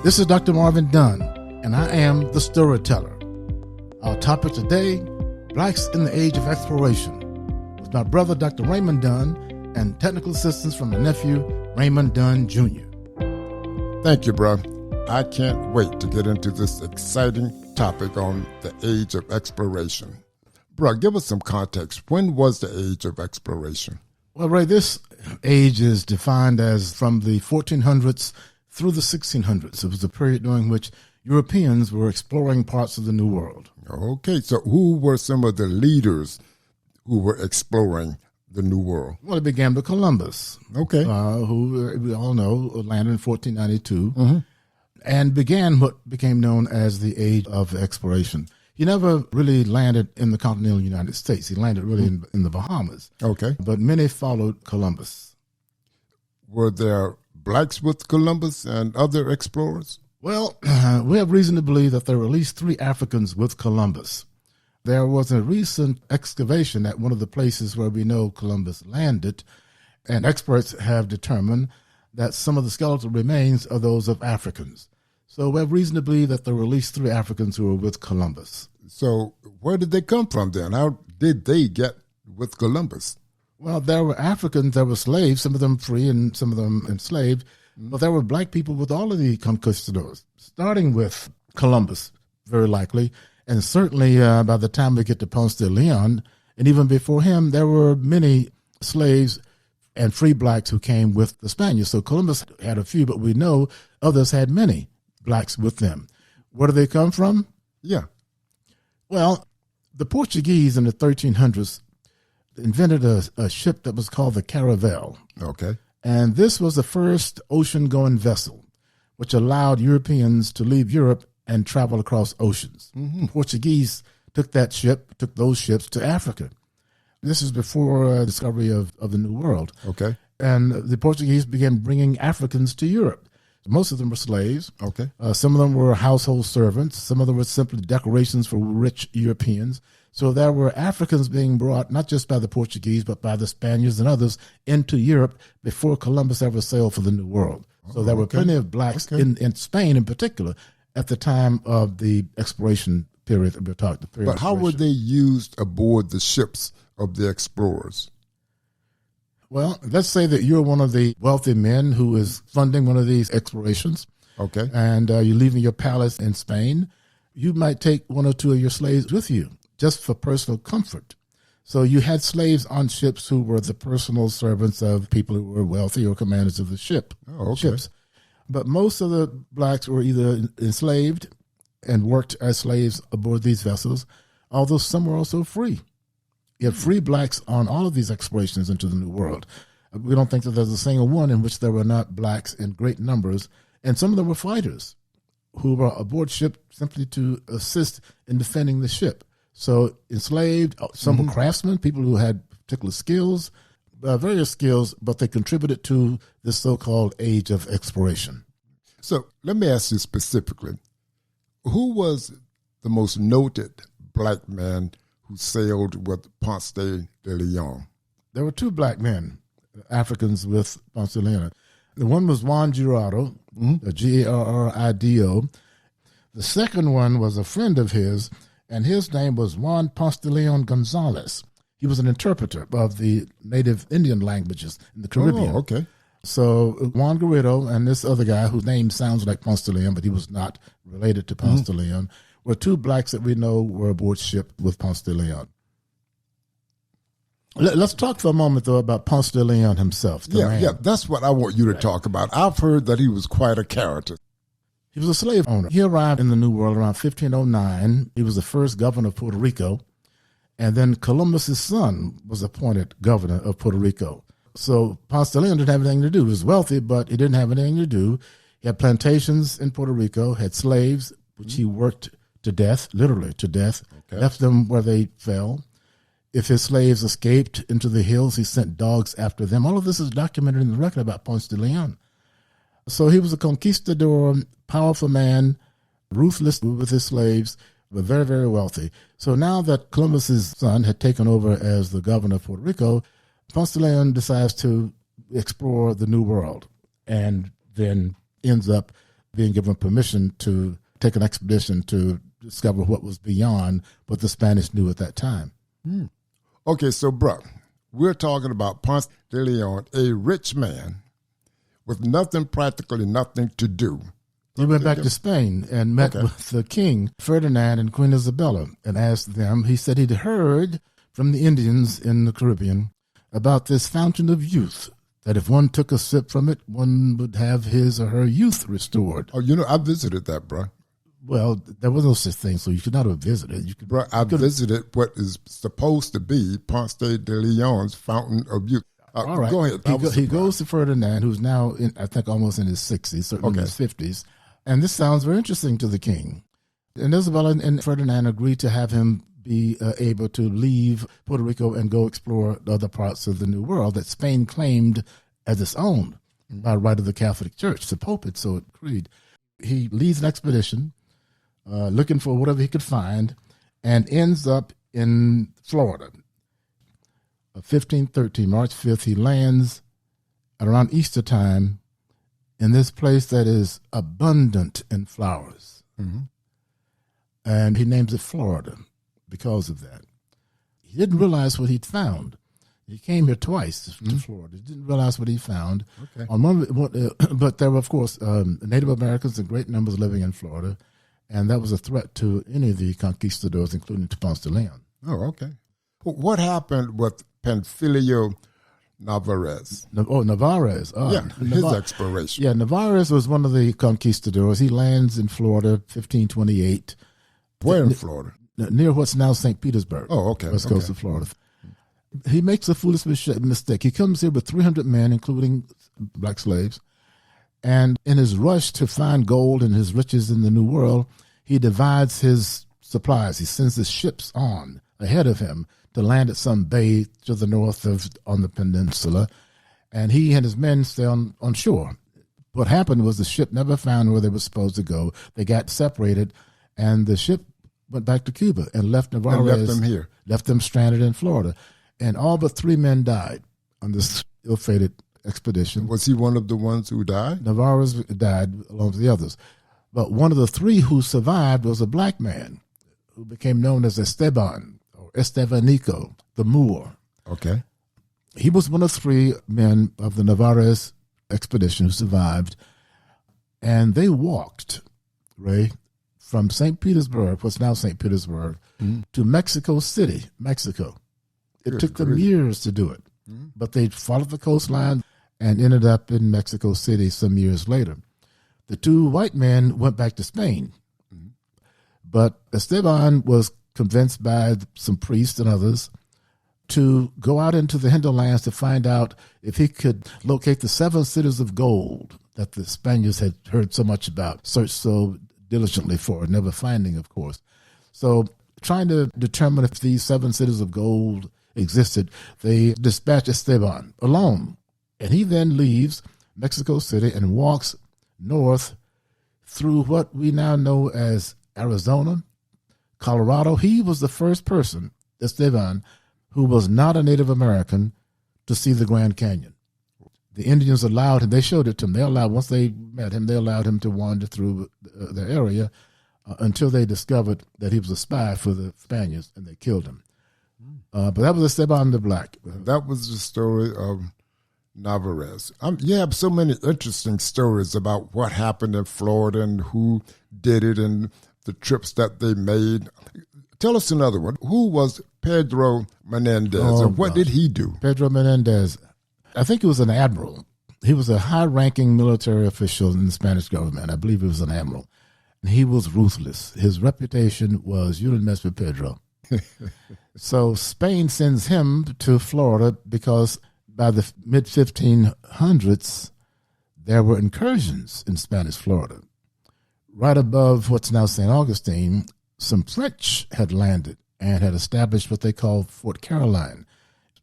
This is Dr. Marvin Dunn, and I am the storyteller. Our topic today, Blacks in the Age of Exploration, with my brother, Dr. Raymond Dunn, and technical assistance from my nephew, Raymond Dunn, Jr. Thank you, bro. I can't wait to get into this exciting topic on the age of exploration. Bro, give us some context. When was the age of exploration? Well, Ray, this age is defined as from the 1400s through the 1600s. It was a period during which Europeans were exploring parts of the New World. Okay, so who were some of the leaders who were exploring the New World? Well, it began with Columbus, Okay. who we all know landed in 1492 and began what became known as the Age of Exploration. He never really landed in the continental United States. He landed really in the Bahamas. Okay. But many followed Columbus. Were there blacks with Columbus and other explorers? Well, we have reason to believe that there were at least 3 Africans with Columbus. There was a recent excavation at one of the places where we know Columbus landed, and experts have determined that some of the skeletal remains are those of Africans. So we have reason to believe that there were at least 3 Africans who were with Columbus. So where did they come from then? How did they get with Columbus? Well, there were Africans, there were slaves, some of them free and some of them enslaved, but there were black people with all of the conquistadors, starting with Columbus, very likely, and certainly by the time we get to Ponce de Leon, and even before him, there were many slaves and free blacks who came with the Spaniards. So Columbus had a few, but we know others had many blacks with them. Where do they come from? Yeah. Well, the Portuguese in the 1300s invented a ship that was called the Caravel. Okay. And this was the first ocean-going vessel, which allowed Europeans to leave Europe and travel across oceans. The Portuguese took those ships to Africa. This is before discovery of the New World. Okay. And the Portuguese began bringing Africans to Europe. Most of them were slaves. Okay. Some of them were household servants. Some of them were simply decorations for rich Europeans. So there were Africans being brought, not just by the Portuguese, but by the Spaniards and others into Europe before Columbus ever sailed for the New World. So there were plenty of blacks in Spain in particular at the time of the exploration period that we're talking about. But how were they used aboard the ships of the explorers? Well, let's say that you're one of the wealthy men who is funding one of these explorations. Okay. And you're leaving your palace in Spain. You might take 1 or 2 of your slaves with you just for personal comfort. So you had slaves on ships who were the personal servants of people who were wealthy or commanders of the ships. But most of the blacks were either enslaved and worked as slaves aboard these vessels, although some were also free. You had free blacks on all of these explorations into the New World. We don't think that there's a single one in which there were not blacks in great numbers, and some of them were fighters who were aboard ship simply to assist in defending the ship. So enslaved, some were craftsmen, people who had particular skills, various skills, but they contributed to this so-called age of exploration. So let me ask you specifically, who was the most noted black man who sailed with Ponce de Leon? There were 2 black men, Africans with Ponce de Leon. The one was Juan Girardo, Garrido. The second one was a friend of his, and his name was Juan Ponce de Leon Gonzalez. He was an interpreter of the native Indian languages in the Caribbean. Oh, okay. So Juan Garrido and this other guy, whose name sounds like Ponce de Leon, but he was not related to Ponce de Leon, were 2 blacks that we know were aboard ship with Ponce de Leon. Let's talk for a moment, though, about Ponce de Leon himself. Yeah, that's what I want you to talk about. I've heard that he was quite a character. He was a slave owner. He arrived in the New World around 1509. He was the first governor of Puerto Rico. And then Columbus's son was appointed governor of Puerto Rico. So Ponce de Leon didn't have anything to do. He was wealthy, but he didn't have anything to do. He had plantations in Puerto Rico, had slaves, which he worked to death, literally to death, left them where they fell. If his slaves escaped into the hills, he sent dogs after them. All of this is documented in the record about Ponce de Leon. So he was a conquistador, powerful man, ruthless with his slaves, but very, very wealthy. So now that Columbus's son had taken over as the governor of Puerto Rico, Ponce de Leon decides to explore the New World and then ends up being given permission to take an expedition to discover what was beyond what the Spanish knew at that time. Okay, so, bro, we're talking about Ponce de Leon, a rich man with practically nothing to do. He went back to Spain and met with the king, Ferdinand, and Queen Isabella, and asked them. He said he'd heard from the Indians in the Caribbean about this fountain of youth, that if one took a sip from it, one would have his or her youth restored. Oh, I visited that, bro. Well, there was no such thing, so you could not have visited. I visited what is supposed to be Ponce de Leon's fountain of youth. All right. Go ahead. He goes to Ferdinand, who's now, I think, almost in his 60s, certainly in his 50s. And this sounds very interesting to the king. And Isabella and Ferdinand agreed to have him be able to leave Puerto Rico and go explore other parts of the New World that Spain claimed as its own by right of the Catholic Church. The Pope had so agreed. He leads an expedition looking for whatever he could find and ends up in Florida. 1513, March 5th, he lands at around Easter time in this place that is abundant in flowers. And he names it Florida because of that. He didn't realize what he'd found. He came here twice to Florida. He didn't realize what he found. But there were, of course, Native Americans in great numbers living in Florida, and that was a threat to any of the conquistadors, including to Ponce de Leon. Oh, okay. What happened with Panfilio Narvaez? Narvaez. His exploration. Yeah, Narvaez was one of the conquistadors. He lands in Florida, 1528. Where in Florida? Near what's now St. Petersburg. Oh, okay. West coast of Florida. He makes a foolish mistake. He comes here with 300 men, including black slaves, and in his rush to find gold and his riches in the New World, he divides his supplies. He sends his ships on ahead of him to land at some bay to the north on the peninsula, and he and his men stay on shore. What happened was the ship never found where they were supposed to go. They got separated, and the ship went back to Cuba and left Narvaez. And left them here. Left them stranded in Florida. And all but 3 men died on this ill-fated expedition. Was he one of the ones who died? Narvaez died along with the others. But one of the 3 who survived was a black man who became known as Esteban, or Estevanico, the Moor. Okay. He was one of 3 men of the Narvaez expedition who survived. And they walked, Ray, from St. Petersburg, what's now St. Petersburg, to Mexico City, Mexico. It took them years to do it, but they followed the coastline and ended up in Mexico City some years later. The 2 white men went back to Spain, but Esteban was convinced by some priests and others to go out into the hinterlands to find out if he could locate the 7 cities of gold that the Spaniards had heard so much about, searched so diligently for, never finding, of course. So trying to determine if these 7 cities of gold existed, they dispatched Esteban alone. And he then leaves Mexico City and walks north through what we now know as Arizona, Colorado. He was the first person, Esteban, who was not a Native American, to see the Grand Canyon. The Indians allowed him, they showed it to him. Once they met him, they allowed him to wander through the area until they discovered that he was a spy for the Spaniards, and they killed him. But that was Esteban the Black. That was the story of Narvaez. You have so many interesting stories about what happened in Florida and who did it and the trips that they made. Tell us another one. Who was Pedro Menendez, and what did he do? Pedro Menendez, I think he was an admiral. He was a high-ranking military official in the Spanish government. I believe he was an admiral. And he was ruthless. His reputation was, you didn't mess with Pedro. So Spain sends him to Florida because by the mid-1500s, there were incursions in Spanish Florida. Right above what's now St. Augustine, some French had landed and had established what they called Fort Caroline.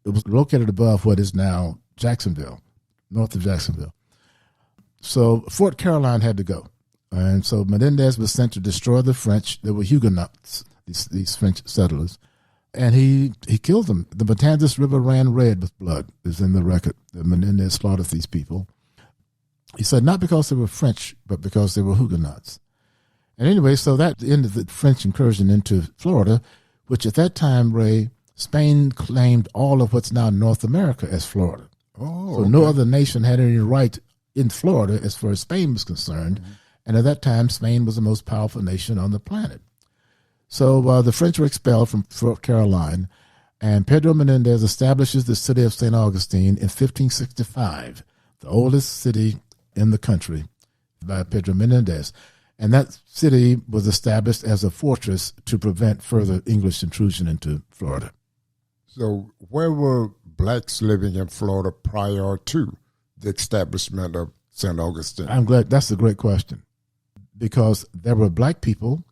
It was located above what is now Jacksonville, north of Jacksonville. So Fort Caroline had to go. And so Menendez was sent to destroy the French. They were Huguenots, these French settlers. And he killed them. The Matanzas River ran red with blood, is in the record. Menendez slaughtered these people. He said not because they were French, but because they were Huguenots. And anyway, so that ended the French incursion into Florida, which at that time, Ray, Spain claimed all of what's now North America as Florida. Oh, so no other nation had any right in Florida as far as Spain was concerned. Mm-hmm. And at that time, Spain was the most powerful nation on the planet. So the French were expelled from Fort Caroline, and Pedro Menendez establishes the city of St. Augustine in 1565, the oldest city in the country by Pedro Menendez. And that city was established as a fortress to prevent further English intrusion into Florida. So where were blacks living in Florida prior to the establishment of St. Augustine? I'm glad. That's a great question, because there were black people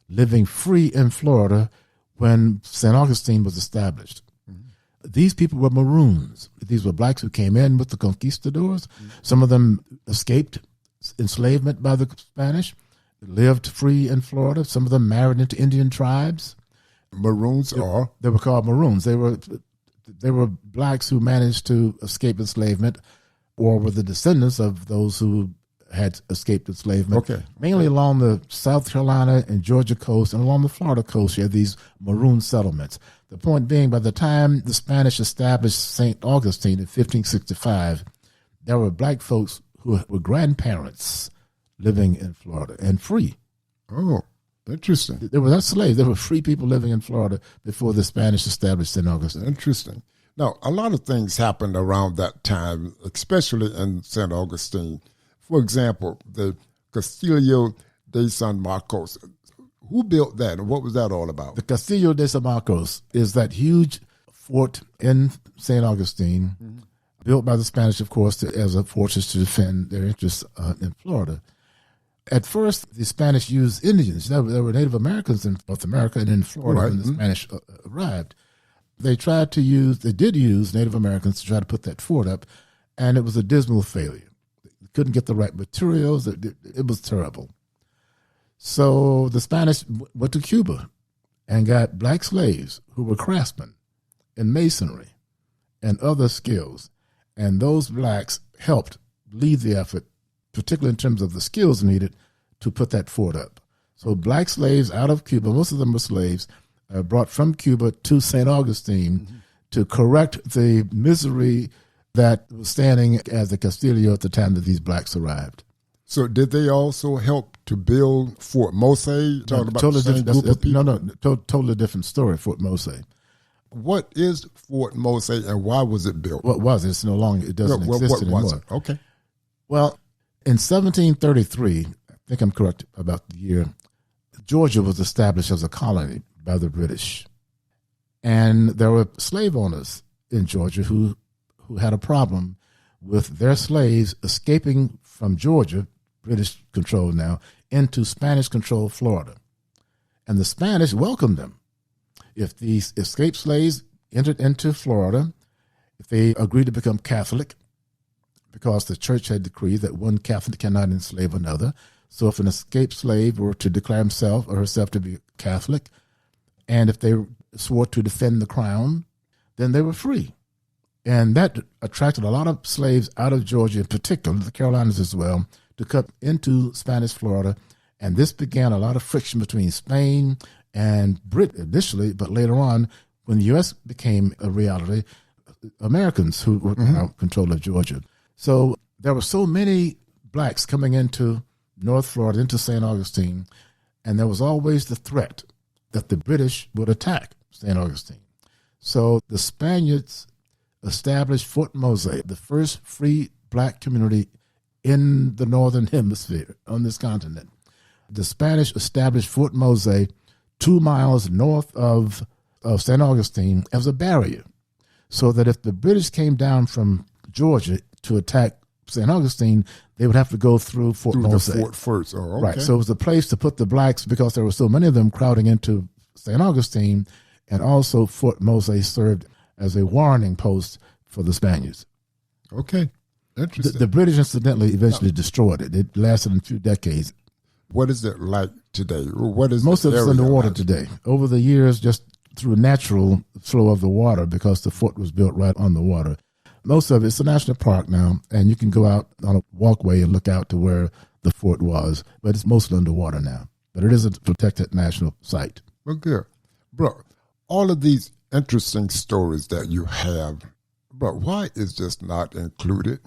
living free in Florida when St. Augustine was established. Mm-hmm. These people were Maroons. These were blacks who came in with the conquistadors. Mm-hmm. Some of them escaped enslavement by the Spanish, lived free in Florida. Some of them married into Indian tribes. Maroons are? They were called Maroons. They were blacks who managed to escape enslavement or were the descendants of those who had escaped enslavement. Okay. Mainly along the South Carolina and Georgia coast and along the Florida coast, you had these Maroon settlements. The point being, by the time the Spanish established St. Augustine in 1565, there were black folks who were grandparents living in Florida and free. Oh, interesting. They were not slaves. They were free people living in Florida before the Spanish established St. Augustine. Interesting. Now, a lot of things happened around that time, especially in St. Augustine. For example, the Castillo De San Marcos. Who built that, and what was that all about? The Castillo De San Marcos is that huge fort in St. Augustine, mm-hmm. built by the Spanish, of course, as a fortress to defend their interests in Florida. At first, the Spanish used Indians. There were Native Americans in North America and in Florida when the mm-hmm. Spanish arrived. They did use Native Americans to try to put that fort up, and it was a dismal failure. They couldn't get the right materials. It was terrible. So the Spanish went to Cuba and got black slaves who were craftsmen in masonry and other skills. And those blacks helped lead the effort, particularly in terms of the skills needed to put that fort up. So black slaves out of Cuba, most of them were slaves, brought from Cuba to St. Augustine mm-hmm. to correct the misery that was standing as the Castillo at the time that these blacks arrived. So did they also help to build Fort Mose? Talking about the same group of people? No, totally different story, Fort Mose. What is Fort Mose and why was it built? What was it? It's no longer, it doesn't exist anymore. Was it? Okay. Well, in 1733, I think I'm correct about the year, Georgia was established as a colony by the British. And there were slave owners in Georgia who had a problem with their slaves escaping from Georgia, British control now, into Spanish-controlled Florida. And the Spanish welcomed them. If these escaped slaves entered into Florida, if they agreed to become Catholic, because the church had decreed that one Catholic cannot enslave another. So if an escaped slave were to declare himself or herself to be Catholic, and if they swore to defend the crown, then they were free. And that attracted a lot of slaves out of Georgia, in particular, the Carolinas as well, to come into Spanish Florida. And this began a lot of friction between Spain and Britain initially, but later on, when the U.S. became a reality, Americans who were mm-hmm. in control of Georgia. So there were so many blacks coming into North Florida, into St. Augustine, and there was always the threat that the British would attack St. Augustine. So the Spaniards established Fort Mose, the first free black community in the Northern Hemisphere on this continent. The Spanish established Fort Mose 2 miles north of St. Augustine as a barrier, so that if the British came down from Georgia to attack St. Augustine, they would have to go through Fort Mose. The fort first. Oh, okay. Right. So it was a place to put the blacks because there were so many of them crowding into St. Augustine, and also Fort Mose served as a warning post for the Spaniards. Okay. Interesting. The British, incidentally, eventually destroyed it. It lasted a few decades. What is it like today? What is most of it's underwater today? Over the years, just through natural flow of the water, because the fort was built right on the water. Most of it's a national park now, and you can go out on a walkway and look out to where the fort was, but it's mostly underwater now. But it is a protected national site. Well, good. Bro, all of these interesting stories that you have, bro, why is this not included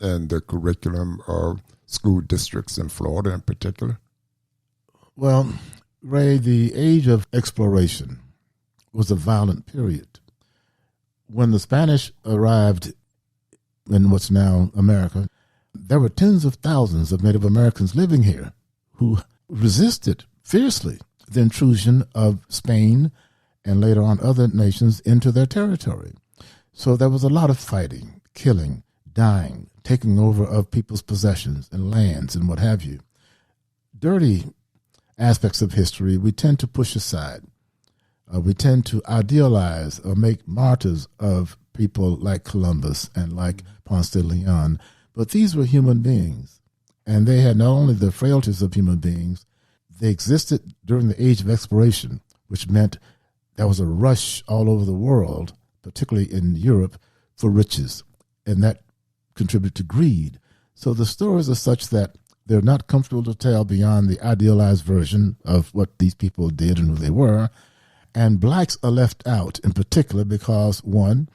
in the curriculum of school districts in Florida in particular? Well, Ray, the age of exploration was a violent period. When the Spanish arrived in what's now America, there were tens of thousands of Native Americans living here who resisted fiercely the intrusion of Spain and later on other nations into their territory. So there was a lot of fighting, killing, dying, taking over of people's possessions and lands and what have you. Dirty aspects of history we tend to push aside. We tend to idealize or make martyrs of people like Columbus and like Ponce de Leon. But these were human beings, and they had not only the frailties of human beings, they existed during the age of exploration, which meant there was a rush all over the world, particularly in Europe, for riches, and that contributed to greed. So the stories are such that they're not comfortable to tell beyond the idealized version of what these people did and who they were. And blacks are left out in particular because, one,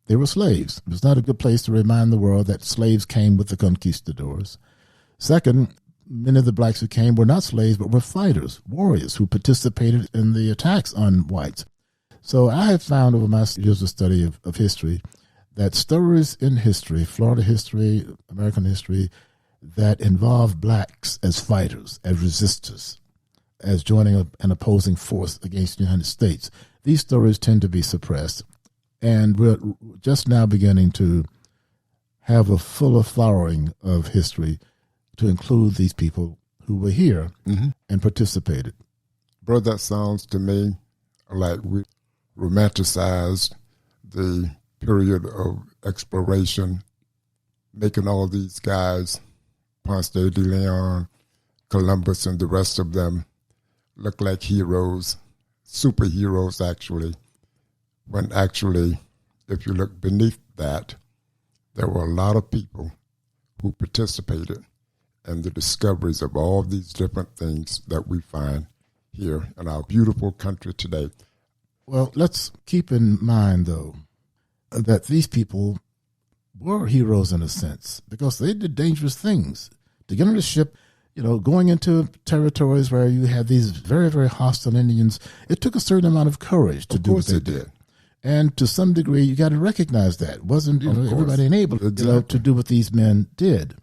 they were slaves. It was not a good place to remind the world that slaves came with the conquistadors. Second, many of the blacks who came were not slaves, but were fighters, warriors who participated in the attacks on whites. So I have found over my years of study of history that stories in history, Florida history, American history, that involve blacks as fighters, as resistors, as joining an opposing force against the United States, these stories tend to be suppressed. And we're just now beginning to have a fuller flowering of history to include these people who were here and participated. Bro, that sounds to me like we romanticized the period of exploration, making all these guys, Ponce de Leon, Columbus, and the rest of them, look like heroes, superheroes actually, when actually, if you look beneath that, there were a lot of people who participated in the discoveries of all these different things that we find here in our beautiful country today. Well, let's keep in mind, though, that these people were heroes in a sense because they did dangerous things. To get on a ship, going into territories where you had these very, very hostile Indians, it took a certain amount of courage to do what they did. And to some degree, you got to recognize that. Wasn't everybody enabled to do what these men did.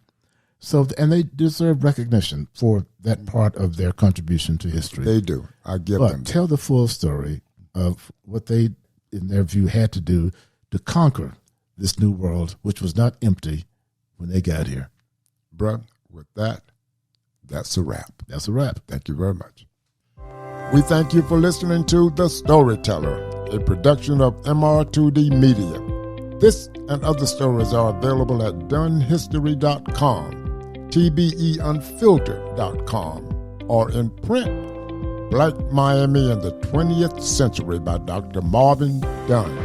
So, and they deserve recognition for that part of their contribution to history. They do. I give them. But tell the full story of what they, in their view, had to do to conquer this new world, which was not empty when they got here. Bruh, with that, that's a wrap. That's a wrap. Thank you very much. We thank you for listening to The Storyteller, a production of MR2D Media. This and other stories are available at dunnhistory.com, tbeunfiltered.com, or in print, Black Miami in the 20th Century by Dr. Marvin Dunn.